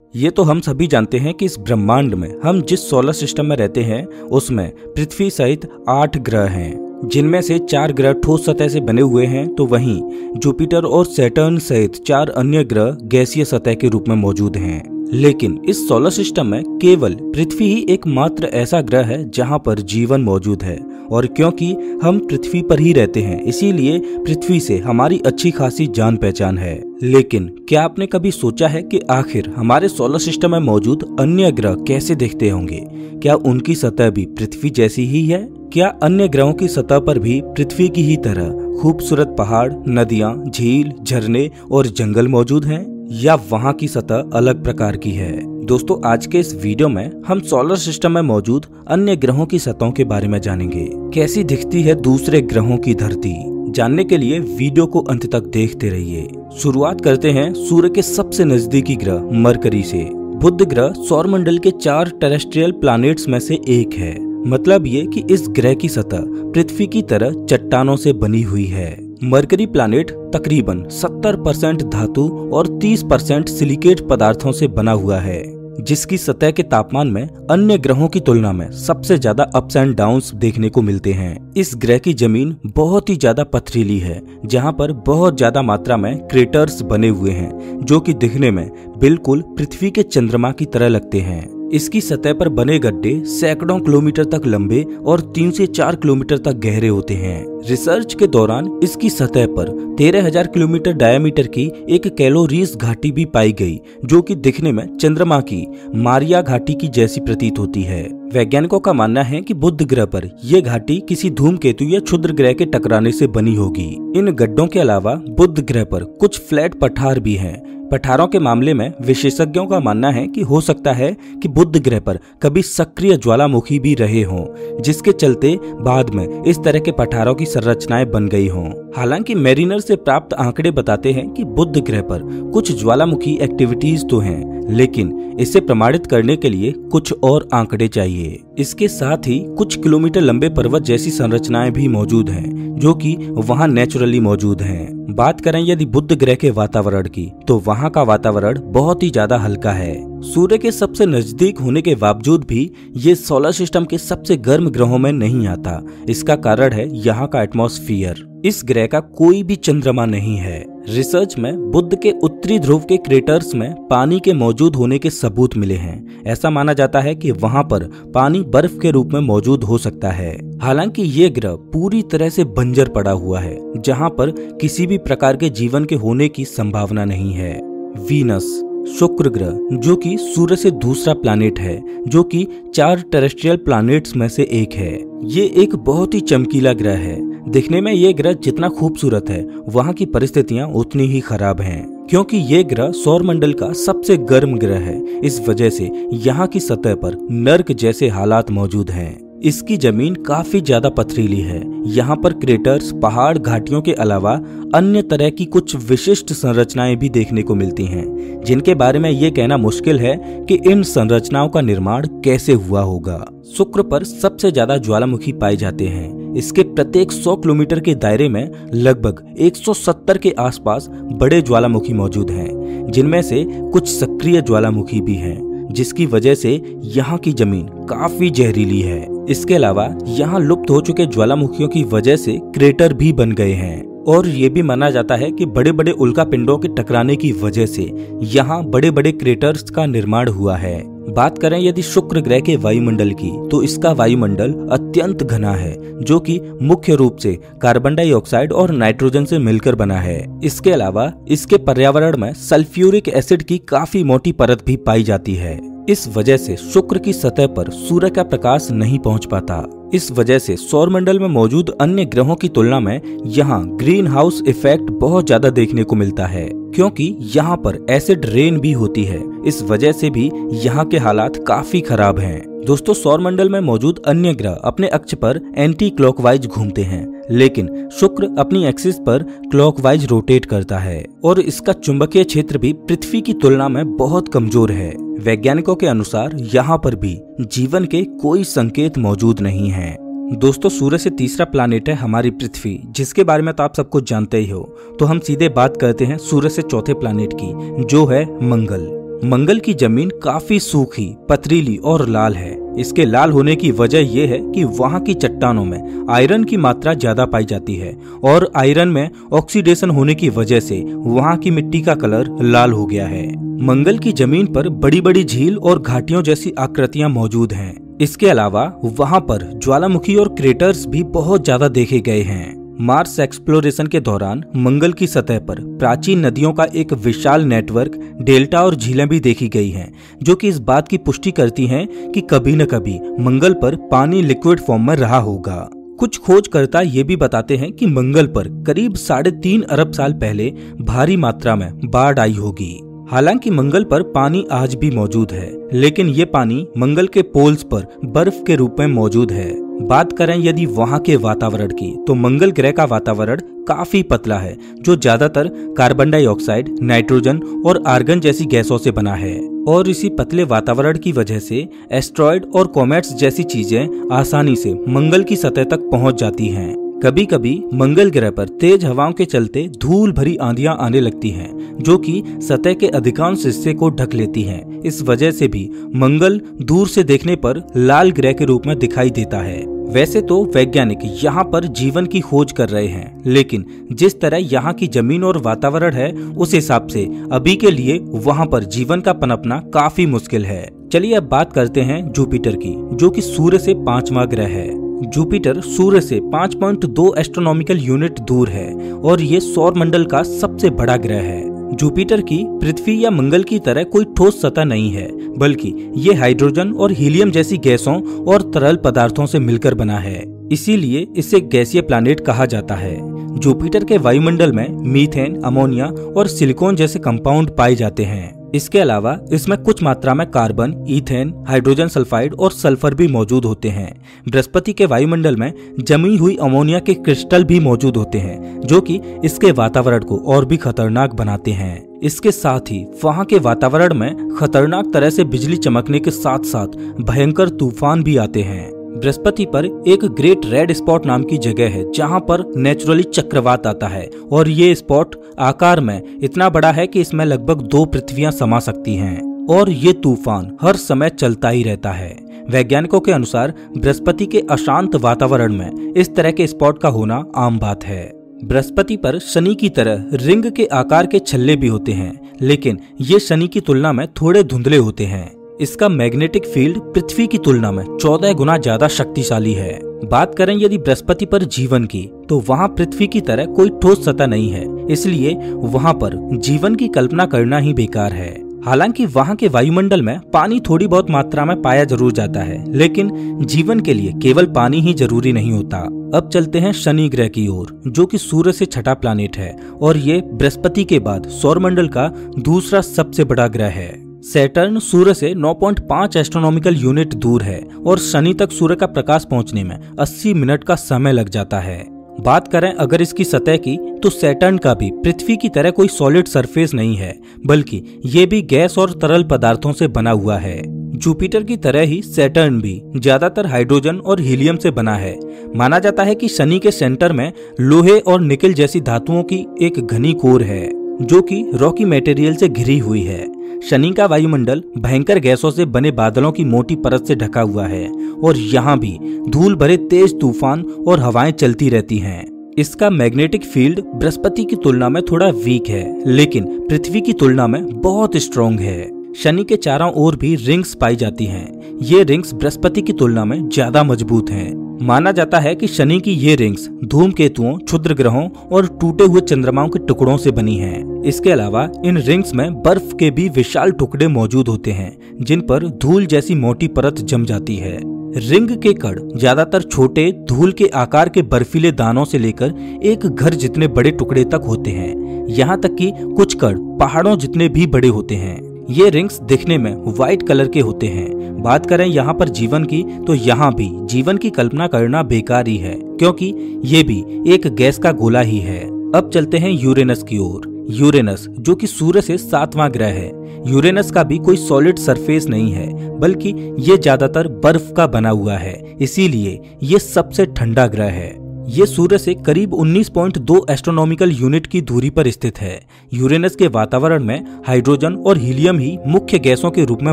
ये तो हम सभी जानते हैं कि इस ब्रह्मांड में हम जिस सोलर सिस्टम में रहते हैं उसमें पृथ्वी सहित 8 ग्रह हैं, जिनमें से 4 ग्रह ठोस सतह से बने हुए हैं, तो वहीं जुपिटर और सैटर्न सहित 4 अन्य ग्रह गैसीय सतह के रूप में मौजूद हैं। लेकिन इस सोलर सिस्टम में केवल पृथ्वी ही एकमात्र ऐसा ग्रह है जहां पर जीवन मौजूद है। और क्योंकि हम पृथ्वी पर ही रहते हैं, इसीलिए पृथ्वी से हमारी अच्छी खासी जान पहचान है। लेकिन क्या आपने कभी सोचा है कि आखिर हमारे सोलर सिस्टम में मौजूद अन्य ग्रह कैसे दिखते होंगे? क्या उनकी सतह भी पृथ्वी जैसी ही है? क्या अन्य ग्रहों की सतह पर भी पृथ्वी की ही तरह खूबसूरत पहाड़, नदियां, झील, झरने और जंगल मौजूद हैं? या वहां की सतह अलग प्रकार की है? दोस्तों, आज के इस वीडियो में हम सोलर सिस्टम में मौजूद अन्य ग्रहों की सतहों के बारे में जानेंगे। कैसी दिखती है दूसरे ग्रहों की धरती? जानने के लिए वीडियो को अंत तक देखते रहिए। शुरुआत करते हैं सूर्य के सबसे नजदीकी ग्रह मरकरी से। बुध ग्रह सौरमंडल के 4 टेरेस्ट्रियल प्लैनेट्स में से एक है। मतलब ये कि इस ग्रह की सतह पृथ्वी की तरह चट्टानों से बनी हुई है। मरकरी प्लैनेट तकरीबन 70% धातु और 30% सिलिकेट पदार्थों से बना हुआ है, जिसकी सतह के तापमान में अन्य ग्रहों की तुलना में सबसे ज्यादा अप्स एंड डाउन्स देखने को मिलते हैं। इस ग्रह की जमीन बहुत ही ज्यादा पथरीली है, जहां पर बहुत ज्यादा मात्रा में क्रेटर्स बने हुए हैं, जो कि दिखने में बिल्कुल पृथ्वी के चंद्रमा की तरह लगते हैं। इसकी सतह पर बने गड्ढे सैकड़ों किलोमीटर तक लंबे और 3 से 4 किलोमीटर तक गहरे होते हैं। रिसर्च के दौरान इसकी सतह पर 13,000 किलोमीटर डायमीटर की एक कैलोरीज घाटी भी पाई गई, जो कि दिखने में चंद्रमा की मारिया घाटी की जैसी प्रतीत होती है। वैज्ञानिकों का मानना है कि बुध ग्रह पर यह घाटी किसी धूमकेतु या क्षुद्र ग्रह के टकराने से बनी होगी। इन गड्ढों के अलावा बुध ग्रह पर कुछ फ्लैट पठार भी हैं। पठारों के मामले में विशेषज्ञों का मानना है कि हो सकता है कि बुध ग्रह पर कभी सक्रिय ज्वालामुखी भी रहे हों, जिसके चलते बाद में इस तरह के पठारों की संरचनाएं बन गई हों। हालांकि मैरिनर से प्राप्त आंकड़े बताते हैं कि बुध ग्रह पर कुछ ज्वालामुखी एक्टिविटीज तो हैं, लेकिन इसे प्रमाणित करने के लिए कुछ और आंकड़े चाहिए। इसके साथ ही कुछ किलोमीटर लंबे पर्वत जैसी संरचनाएं भी मौजूद हैं, जो कि वहां नेचुरली मौजूद हैं। बात करें यदि बुध ग्रह के वातावरण की, तो वहां का वातावरण बहुत ही ज्यादा हल्का है। सूर्य के सबसे नजदीक होने के बावजूद भी ये सोलर सिस्टम के सबसे गर्म ग्रहों में नहीं आता। इसका कारण है यहाँ का एटमॉस्फेयर। इस ग्रह का कोई भी चंद्रमा नहीं है। रिसर्च में बुध के उत्तरी ध्रुव के क्रेटर्स में पानी के मौजूद होने के सबूत मिले हैं। ऐसा माना जाता है कि वहां पर पानी बर्फ के रूप में मौजूद हो सकता है। हालांकि ये ग्रह पूरी तरह से बंजर पड़ा हुआ है, जहां पर किसी भी प्रकार के जीवन के होने की संभावना नहीं है। वीनस, शुक्र ग्रह, जो कि सूर्य से दूसरा प्लैनेट है, जो कि 4 टेरेस्ट्रियल प्लैनेट्स में से एक है। ये एक बहुत ही चमकीला ग्रह है। दिखने में ये ग्रह जितना खूबसूरत है, वहाँ की परिस्थितियाँ उतनी ही खराब हैं, क्योंकि ये ग्रह सौरमंडल का सबसे गर्म ग्रह है। इस वजह से यहाँ की सतह पर नर्क जैसे हालात मौजूद हैं। इसकी जमीन काफी ज्यादा पथरीली है। यहाँ पर क्रेटर्स, पहाड़, घाटियों के अलावा अन्य तरह की कुछ विशिष्ट संरचनाएं भी देखने को मिलती हैं, जिनके बारे में ये कहना मुश्किल है कि इन संरचनाओं का निर्माण कैसे हुआ होगा। शुक्र पर सबसे ज्यादा ज्वालामुखी पाए जाते हैं। इसके प्रत्येक 100 किलोमीटर के दायरे में लगभग 170 के आसपास बड़े ज्वालामुखी मौजूद हैं, जिनमें से कुछ सक्रिय ज्वालामुखी भी हैं, जिसकी वजह से यहाँ की जमीन काफी जहरीली है। इसके अलावा यहाँ लुप्त हो चुके ज्वालामुखियों की वजह से क्रेटर भी बन गए हैं, और ये भी माना जाता है कि बड़े बड़े उल्का पिंडों के टकराने की वजह से यहाँ बड़े बड़े क्रेटर्स का निर्माण हुआ है। बात करें यदि शुक्र ग्रह के वायुमंडल की, तो इसका वायुमंडल अत्यंत घना है, जो कि मुख्य रूप से कार्बन डाइऑक्साइड और नाइट्रोजन से मिलकर बना है। इसके अलावा इसके पर्यावरण में सल्फ्यूरिक एसिड की काफी मोटी परत भी पाई जाती है। इस वजह से शुक्र की सतह पर सूर्य का प्रकाश नहीं पहुंच पाता। इस वजह से सौरमंडल में मौजूद अन्य ग्रहों की तुलना में यहाँ ग्रीन हाउस इफेक्ट बहुत ज्यादा देखने को मिलता है, क्योंकि यहाँ पर एसिड रेन भी होती है। इस वजह से भी यहाँ के हालात काफी खराब हैं। दोस्तों, सौरमंडल में मौजूद अन्य ग्रह अपने अक्ष पर एंटी क्लॉकवाइज घूमते हैं, लेकिन शुक्र अपनी एक्सिस पर क्लॉकवाइज रोटेट करता है, और इसका चुंबकीय क्षेत्र भी पृथ्वी की तुलना में बहुत कमजोर है। वैज्ञानिकों के अनुसार यहाँ पर भी जीवन के कोई संकेत मौजूद नहीं है। दोस्तों, सूर्य से तीसरा प्लैनेट है हमारी पृथ्वी, जिसके बारे में तो आप सब कुछ जानते ही हो। तो हम सीधे बात करते हैं सूर्य से चौथे प्लैनेट की, जो है मंगल। मंगल की जमीन काफी सूखी, पथरीली और लाल है। इसके लाल होने की वजह यह है कि वहाँ की चट्टानों में आयरन की मात्रा ज्यादा पाई जाती है और आयरन में ऑक्सीडेशन होने की वजह से वहाँ की मिट्टी का कलर लाल हो गया है। मंगल की जमीन पर बड़ी बड़ी झील और घाटियों जैसी आकृतियां मौजूद हैं। इसके अलावा वहाँ पर ज्वालामुखी और क्रेटर्स भी बहुत ज्यादा देखे गए हैं। मार्स एक्सप्लोरेशन के दौरान मंगल की सतह पर प्राचीन नदियों का एक विशाल नेटवर्क, डेल्टा और झीलें भी देखी गई हैं, जो कि इस बात की पुष्टि करती हैं कि कभी न कभी मंगल पर पानी लिक्विड फॉर्म में रहा होगा। कुछ खोजकर्ता ये भी बताते हैं कि मंगल पर करीब 3.5 अरब साल पहले भारी मात्रा में बाढ़ आई होगी। हालांकि मंगल पर पानी आज भी मौजूद है, लेकिन ये पानी मंगल के पोल्स पर बर्फ के रूप में मौजूद है। बात करें यदि वहाँ के वातावरण की, तो मंगल ग्रह का वातावरण काफी पतला है, जो ज्यादातर कार्बन डाइऑक्साइड, नाइट्रोजन और आर्गन जैसी गैसों से बना है। और इसी पतले वातावरण की वजह से एस्ट्रॉयड और कॉमेट्स जैसी चीजें आसानी से मंगल की सतह तक पहुंच जाती हैं। कभी कभी मंगल ग्रह पर तेज हवाओं के चलते धूल भरी आंधियां आने लगती हैं, जो कि सतह के अधिकांश हिस्से को ढक लेती हैं। इस वजह से भी मंगल दूर से देखने पर लाल ग्रह के रूप में दिखाई देता है। वैसे तो वैज्ञानिक यहाँ पर जीवन की खोज कर रहे हैं, लेकिन जिस तरह यहाँ की जमीन और वातावरण है, उस हिसाब से अभी के लिए वहाँ पर जीवन का पनपना काफी मुश्किल है। चलिए अब बात करते हैं जुपिटर की, जो कि सूर्य से 5वां ग्रह है। जुपिटर सूर्य से 5.2 एस्ट्रोनॉमिकल यूनिट दूर है और ये सौर मंडल का सबसे बड़ा ग्रह है। जुपिटर की पृथ्वी या मंगल की तरह कोई ठोस सतह नहीं है, बल्कि ये हाइड्रोजन और हीलियम जैसी गैसों और तरल पदार्थों से मिलकर बना है। इसीलिए इसे गैसीय प्लैनेट कहा जाता है। जुपिटर के वायुमंडल में मीथेन, अमोनिया और सिलिकॉन जैसे कंपाउंड पाए जाते हैं। इसके अलावा इसमें कुछ मात्रा में कार्बन, ईथेन, हाइड्रोजन सल्फाइड और सल्फर भी मौजूद होते हैं। बृहस्पति के वायुमंडल में जमी हुई अमोनिया के क्रिस्टल भी मौजूद होते हैं, जो कि इसके वातावरण को और भी खतरनाक बनाते हैं। इसके साथ ही वहाँ के वातावरण में खतरनाक तरह से बिजली चमकने के साथ साथ भयंकर तूफान भी आते हैं। बृहस्पति पर एक ग्रेट रेड स्पॉट नाम की जगह है, जहां पर नेचुरली चक्रवात आता है और ये स्पॉट आकार में इतना बड़ा है कि इसमें लगभग 2 पृथ्वियां समा सकती हैं और ये तूफान हर समय चलता ही रहता है। वैज्ञानिकों के अनुसार बृहस्पति के अशांत वातावरण में इस तरह के स्पॉट का होना आम बात है। बृहस्पति पर शनि की तरह रिंग के आकार के छल्ले भी होते हैं, लेकिन ये शनि की तुलना में थोड़े धुंधले होते हैं। इसका मैग्नेटिक फील्ड पृथ्वी की तुलना में 14 गुना ज्यादा शक्तिशाली है। बात करें यदि बृहस्पति पर जीवन की, तो वहाँ पृथ्वी की तरह कोई ठोस सतह नहीं है, इसलिए वहाँ पर जीवन की कल्पना करना ही बेकार है। हालांकि वहाँ के वायुमंडल में पानी थोड़ी बहुत मात्रा में पाया जरूर जाता है, लेकिन जीवन के लिए केवल पानी ही जरूरी नहीं होता। अब चलते हैं शनि ग्रह की ओर, जो कि सूर्य से 6ठा प्लैनेट है और ये बृहस्पति के बाद सौरमंडल का दूसरा सबसे बड़ा ग्रह है। सैटर्न सूर्य से 9.5 एस्ट्रोनॉमिकल यूनिट दूर है और शनि तक सूर्य का प्रकाश पहुंचने में 80 मिनट का समय लग जाता है। बात करें अगर इसकी सतह की, तो सैटर्न का भी पृथ्वी की तरह कोई सॉलिड सरफेस नहीं है, बल्कि ये भी गैस और तरल पदार्थों से बना हुआ है। जुपिटर की तरह ही सैटर्न भी ज्यादातर हाइड्रोजन और हीलियम से बना है। माना जाता है कि शनि के सेंटर में लोहे और निकल जैसी धातुओं की एक घनी कोर है, जो कि रॉकी मटेरियल से घिरी हुई है। शनि का वायुमंडल भयंकर गैसों से बने बादलों की मोटी परत से ढका हुआ है और यहाँ भी धूल भरे तेज तूफान और हवाएं चलती रहती हैं। इसका मैग्नेटिक फील्ड बृहस्पति की तुलना में थोड़ा वीक है, लेकिन पृथ्वी की तुलना में बहुत स्ट्रॉन्ग है। शनि के चारों ओर भी रिंग्स पाई जाती हैं। ये रिंग्स बृहस्पति की तुलना में ज्यादा मजबूत हैं। माना जाता है कि शनि की ये रिंग्स धूमकेतुओं, क्षुद्र ग्रहों और टूटे हुए चंद्रमाओं के टुकड़ों से बनी हैं। इसके अलावा इन रिंग्स में बर्फ के भी विशाल टुकड़े मौजूद होते हैं, जिन पर धूल जैसी मोटी परत जम जाती है। रिंग के कण ज्यादातर छोटे धूल के आकार के बर्फीले दानों से लेकर एक घर जितने बड़े टुकड़े तक होते हैं। यहाँ तक कि कुछ कण पहाड़ों जितने भी बड़े होते हैं। ये रिंग्स दिखने में व्हाइट कलर के होते हैं। बात करें यहाँ पर जीवन की, तो यहाँ भी जीवन की कल्पना करना बेकार ही है, क्योंकि ये भी एक गैस का गोला ही है। अब चलते हैं यूरेनस की ओर। यूरेनस जो कि सूर्य से 7वां ग्रह है। यूरेनस का भी कोई सॉलिड सरफेस नहीं है, बल्कि ये ज्यादातर बर्फ का बना हुआ है, इसीलिए ये सबसे ठंडा ग्रह है। ये सूर्य से करीब 19.2 एस्ट्रोनॉमिकल यूनिट की दूरी पर स्थित है। यूरेनस के वातावरण में हाइड्रोजन और हीलियम ही मुख्य गैसों के रूप में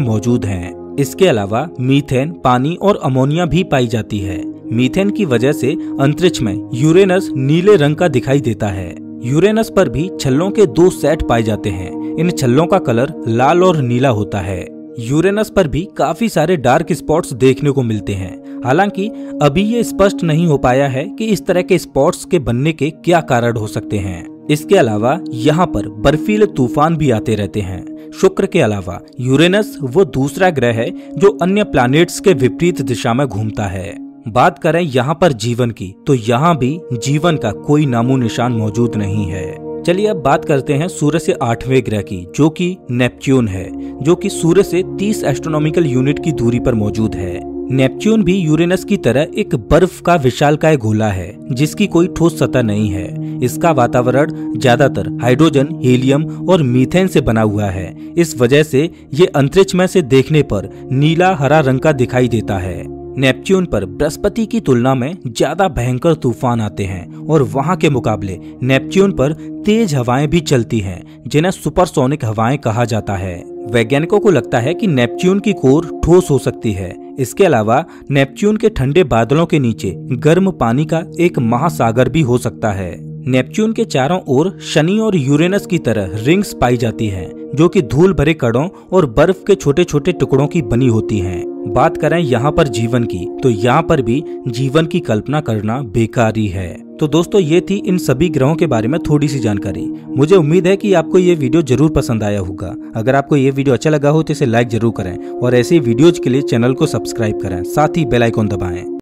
मौजूद हैं। इसके अलावा मीथेन, पानी और अमोनिया भी पाई जाती है। मीथेन की वजह से अंतरिक्ष में यूरेनस नीले रंग का दिखाई देता है। यूरेनस पर भी छल्लों के 2 सेट पाए जाते हैं। इन छल्लों का कलर लाल और नीला होता है। यूरेनस पर भी काफी सारे डार्क स्पॉट्स देखने को मिलते हैं। हालांकि अभी ये स्पष्ट नहीं हो पाया है कि इस तरह के स्पॉट्स के बनने के क्या कारण हो सकते हैं। इसके अलावा यहाँ पर बर्फीले तूफान भी आते रहते हैं। शुक्र के अलावा यूरेनस वो दूसरा ग्रह है जो अन्य प्लैनेट्स के विपरीत दिशा में घूमता है। बात करें यहाँ पर जीवन की, तो यहाँ भी जीवन का कोई नामो निशान मौजूद नहीं है। चलिए अब बात करते हैं सूर्य से 8वें ग्रह की, जो कि नेपच्यून है, जो कि सूर्य से 30 एस्ट्रोनॉमिकल यूनिट की दूरी पर मौजूद है। नेपच्यून भी यूरेनस की तरह एक बर्फ का विशालकाय गोला है जिसकी कोई ठोस सतह नहीं है। इसका वातावरण ज्यादातर हाइड्रोजन, हीलियम और मीथेन से बना हुआ है। इस वजह से ये अंतरिक्ष में से देखने पर नीला हरा रंग का दिखाई देता है। नेपच्यून पर बृहस्पति की तुलना में ज्यादा भयंकर तूफान आते हैं और वहां के मुकाबले नेपच्यून पर तेज हवाएं भी चलती हैं, जिन्हें सुपरसोनिक हवाएं कहा जाता है। वैज्ञानिकों को लगता है कि नेपच्यून की कोर ठोस हो सकती है। इसके अलावा नेपच्यून के ठंडे बादलों के नीचे गर्म पानी का एक महासागर भी हो सकता है। नेपच्यून के चारों ओर शनि और यूरेनस की तरह रिंग्स पाई जाती हैं, जो कि धूल भरे कणों और बर्फ के छोटे छोटे टुकड़ों की बनी होती हैं। बात करें यहाँ पर जीवन की, तो यहाँ पर भी जीवन की कल्पना करना बेकार ही है। तो दोस्तों, ये थी इन सभी ग्रहों के बारे में थोड़ी सी जानकारी। मुझे उम्मीद है कि आपको ये वीडियो जरूर पसंद आया होगा। अगर आपको ये वीडियो अच्छा लगा हो तो इसे लाइक जरूर करें और ऐसे वीडियोज के लिए चैनल को सब्सक्राइब करें, साथ ही बेल आइकॉन दबाएं।